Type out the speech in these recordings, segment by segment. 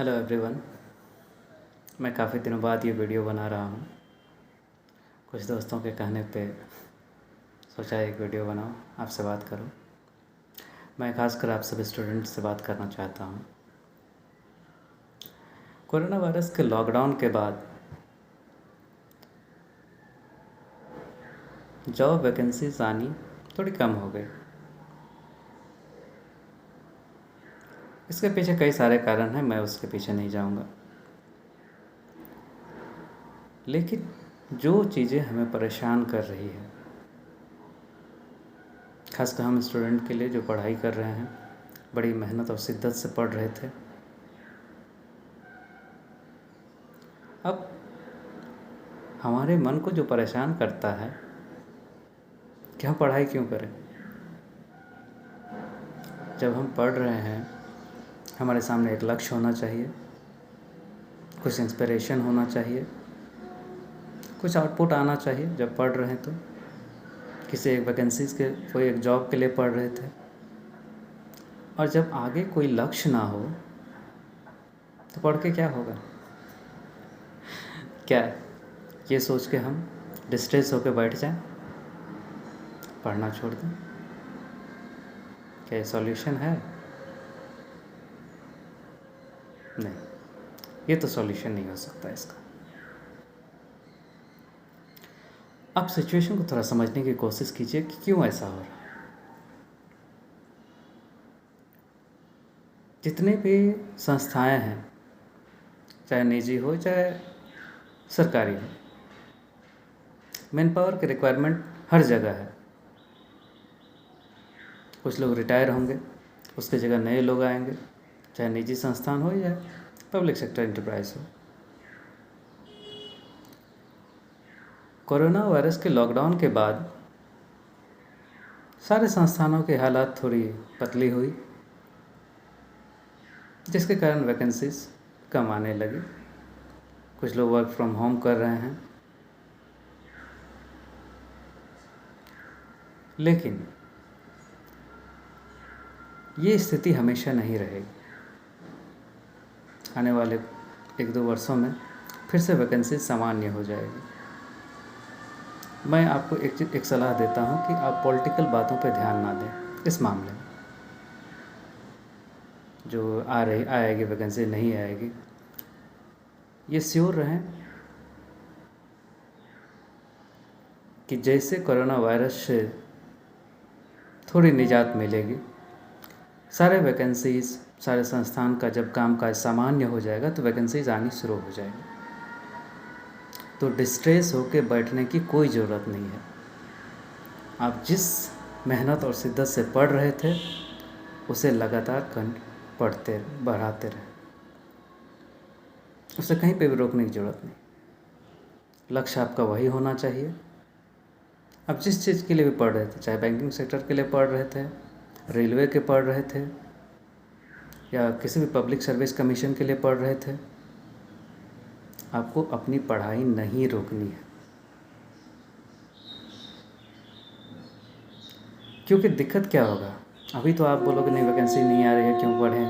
Hello everyone. मैं काफ़ी दिनों बाद ये वीडियो बना रहा हूँ। कुछ दोस्तों के कहने पे सोचा एक वीडियो बनाऊँ, आपसे बात करूँ। मैं खासकर आप सभी स्टूडेंट से बात करना चाहता हूँ। कोरोना वायरस के लॉकडाउन के बाद जॉब वैकेंसीज आनी थोड़ी कम हो गई। इसके पीछे कई सारे कारण हैं, मैं उसके पीछे नहीं जाऊँगा। लेकिन जो चीज़ें हमें परेशान कर रही है, खासकर हम स्टूडेंट के लिए जो पढ़ाई कर रहे हैं, बड़ी मेहनत और शिद्दत से पढ़ रहे थे, अब हमारे मन को जो परेशान करता है कि हम पढ़ाई क्यों करें। जब हम पढ़ रहे हैं, हमारे सामने एक लक्ष्य होना चाहिए, कुछ इंस्पिरेशन होना चाहिए, कुछ आउटपुट आना चाहिए। जब पढ़ रहे हैं तो किसी एक वैकेंसीज़ के कोई एक जॉब के लिए पढ़ रहे थे, और जब आगे कोई लक्ष्य ना हो तो पढ़ के क्या होगा। क्या ये सोच के हम डिस्ट्रेस होकर बैठ जाएं, पढ़ना छोड़ दें? क्या ये सॉल्यूशन है? नहीं, ये तो सॉल्यूशन नहीं हो सकता इसका। आप सिचुएशन को थोड़ा समझने की कोशिश कीजिए कि क्यों ऐसा हो रहा है। जितने भी संस्थाएं हैं, चाहे निजी हो चाहे सरकारी हो, मैन पावर की रिक्वायरमेंट हर जगह है। कुछ लोग रिटायर होंगे, उसकी जगह नए लोग आएंगे, चाहे निजी संस्थान हो या पब्लिक सेक्टर एंटरप्राइज हो। कोरोना वायरस के लॉकडाउन के बाद सारे संस्थानों की हालात थोड़ी पतली हुई, जिसके कारण वैकेंसीज कम आने लगी। कुछ लोग वर्क फ्रॉम होम कर रहे हैं, लेकिन ये स्थिति हमेशा नहीं रहेगी। आने वाले 1-2 वर्षों में फिर से वैकेंसी सामान्य हो जाएगी। मैं आपको एक सलाह देता हूँ कि आप पॉलिटिकल बातों पे ध्यान ना दें इस मामले में। जो आएगी वैकेंसी, नहीं आएगी, ये श्योर रहें कि जैसे कोरोना वायरस से थोड़ी निजात मिलेगी, सारे वैकेंसीज़, सारे संस्थान का जब कामकाज सामान्य हो जाएगा तो वैकेंसीज आनी शुरू हो जाएगी। तो डिस्ट्रेस होकर बैठने की कोई ज़रूरत नहीं है। आप जिस मेहनत और शिद्दत से पढ़ रहे थे, उसे लगातार बढ़ाते रहें। उसे कहीं पे भी रोकने की ज़रूरत नहीं। लक्ष्य आपका वही होना चाहिए। आप जिस चीज़ के लिए भी पढ़ रहे थे, चाहे बैंकिंग सेक्टर के लिए पढ़ रहे थे, रेलवे के पढ़ रहे थे, या किसी भी पब्लिक सर्विस कमीशन के लिए पढ़ रहे थे, आपको अपनी पढ़ाई नहीं रोकनी है। क्योंकि दिक्कत क्या होगा, अभी तो आप बोलोगे नहीं वैकेंसी नहीं आ रही है, क्यों पढ़ें,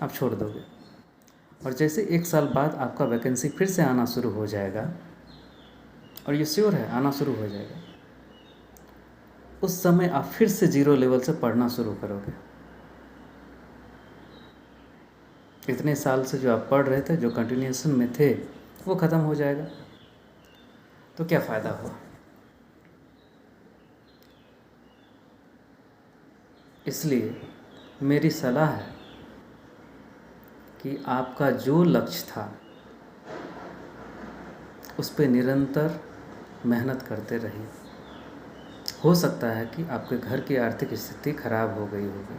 आप छोड़ दोगे। और जैसे 1 साल बाद आपका वैकेंसी फिर से आना शुरू हो जाएगा, और ये श्योर है आना शुरू हो जाएगा, उस समय आप फिर से 0 लेवल से पढ़ना शुरू करोगे। इतने साल से जो आप पढ़ रहे थे, जो कंटिन्यूएशन में थे, वो ख़त्म हो जाएगा। तो क्या फ़ायदा हुआ। इसलिए मेरी सलाह है कि आपका जो लक्ष्य था उस पर निरंतर मेहनत करते रहिए। हो सकता है कि आपके घर की आर्थिक स्थिति खराब हो गई होगी,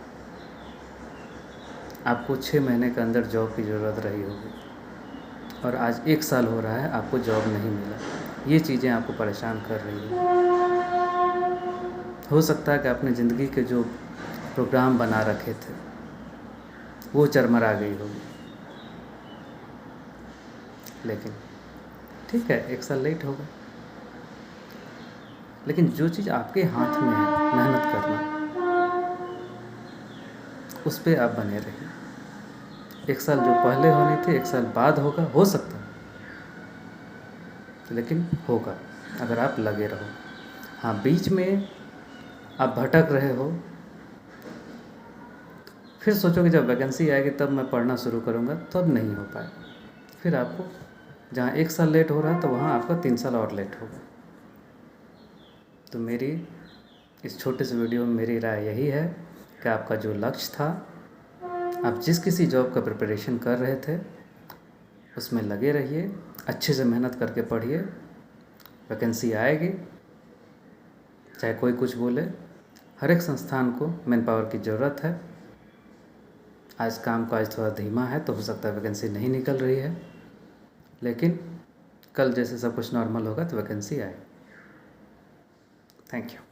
आपको 6 महीने के अंदर जॉब की ज़रूरत रही होगी, और आज 1 साल हो रहा है आपको जॉब नहीं मिला। ये चीज़ें आपको परेशान कर रही हैं। हो सकता है कि आपने ज़िंदगी के जो प्रोग्राम बना रखे थे वो चरमरा गई होगी। लेकिन ठीक है, 1 साल लेट होगा, लेकिन जो चीज़ आपके हाथ में है, मेहनत करना, उस पर आप बने रहिए। 1 साल जो पहले होनी थी 1 साल बाद होगा, हो सकता है, लेकिन होगा अगर आप लगे रहो। हाँ, बीच में आप भटक रहे हो, फिर सोचोगे जब वैकेंसी आएगी तब मैं पढ़ना शुरू करूँगा, तब नहीं हो पाए। फिर आपको जहाँ 1 साल लेट हो रहा है तो वहाँ आपका 3 साल और लेट होगा। तो मेरी इस छोटे से वीडियो में मेरी राय यही है कि आपका जो लक्ष्य था, आप जिस किसी जॉब का प्रिपरेशन कर रहे थे उसमें लगे रहिए, अच्छे से मेहनत करके पढ़िए, वैकेंसी आएगी, चाहे कोई कुछ बोले। हर एक संस्थान को मैन पावर की ज़रूरत है। आज काम काज थोड़ा धीमा है तो हो सकता है वैकेंसी नहीं निकल रही है, लेकिन कल जैसे सब कुछ नॉर्मल होगा तो वैकेंसी आएगी। Thank you.